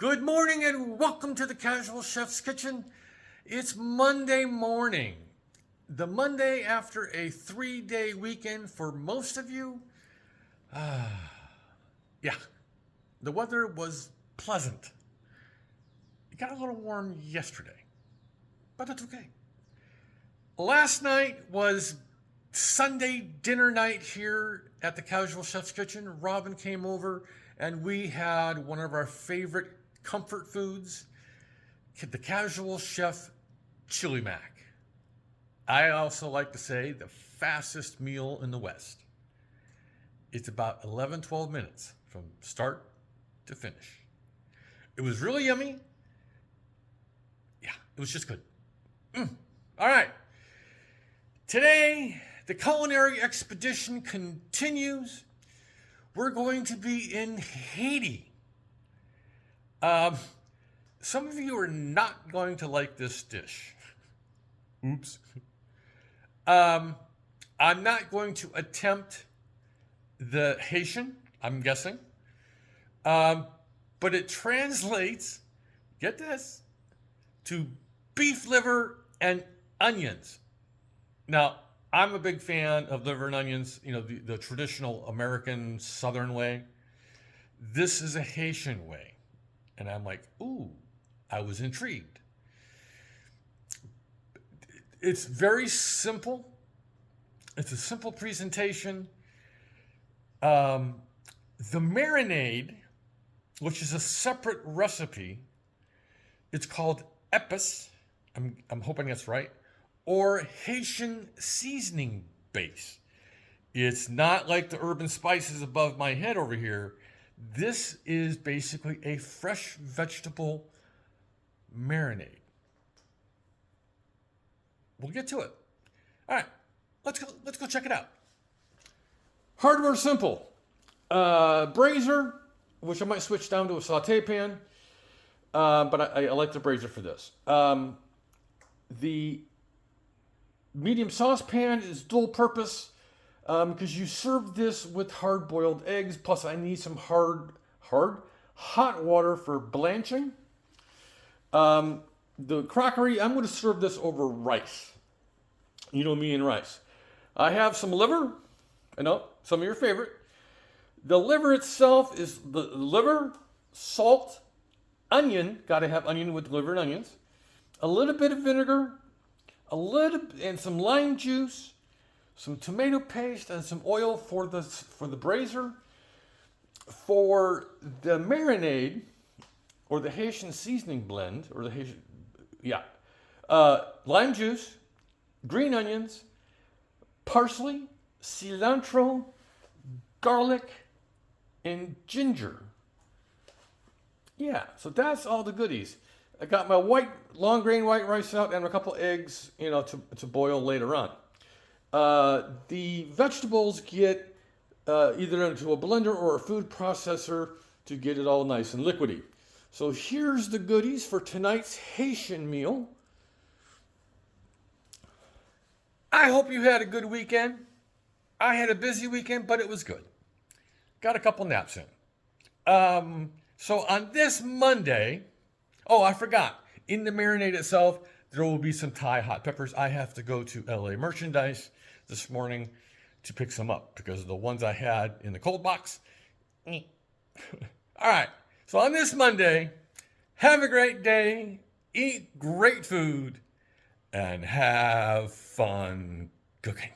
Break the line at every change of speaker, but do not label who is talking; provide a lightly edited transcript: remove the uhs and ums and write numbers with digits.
Good morning and welcome to the Casual Chef's Kitchen. It's Monday morning, the Monday after a 3-day weekend for most of you. Yeah, the weather was pleasant. It got a little warm yesterday, but that's okay. Last night was Sunday dinner night here at the Casual Chef's Kitchen. Robin came over and we had one of our favorite comfort foods, the Casual Chef Chili Mac. I also like to say the fastest meal in the West. It's about 11, 12 minutes from start to finish. It was really yummy. Yeah, it was just good. All right. Today, the Culinary Expedition continues. We're going to be in Haiti. Some of you are not going to like this dish. Oops. I'm not going to attempt the Haitian, I'm guessing. But it translates, get this, to beef liver and onions. Now, I'm a big fan of liver and onions, the traditional American Southern way. This is a Haitian way. And I'm like, ooh, I was intrigued. It's very simple. It's a simple presentation. The marinade, which is a separate recipe, it's called epis. I'm hoping that's right. Or Haitian seasoning base. It's not like the urban spices above my head over here. This is basically a fresh vegetable marinade. We'll get to it. All right, let's go check it out. Hardware simple. Brazier, which I might switch down to a saute pan, but I like the brazier for this. The medium saucepan is dual purpose because you serve this with hard-boiled eggs. Plus, I need some hot water for blanching. The crockery, I'm going to serve this over rice. You know me and rice. I have some liver. I know, some of your favorite. The liver itself is the liver, salt, onion. Got to have onion with liver and onions. A little bit of vinegar, and some lime juice, some tomato paste, and some oil for the brazier. For the marinade, or the Haitian seasoning blend, or the Haitian, lime juice, green onions, parsley, cilantro, garlic, and ginger. Yeah, so that's all the goodies. I got my long grain white rice out and a couple eggs, to boil later on. The vegetables get either into a blender or a food processor to get it all nice and liquidy. So here's the goodies for tonight's Haitian meal. I hope you had a good weekend. I had a busy weekend, but it was good. Got a couple naps in. So on this Monday, I forgot. In the marinade itself, there will be some Thai hot peppers. I have to go to LA Merchandise this morning to pick some up because the ones I had in the cold box. All right. So on this Monday, have a great day, eat great food, and have fun cooking.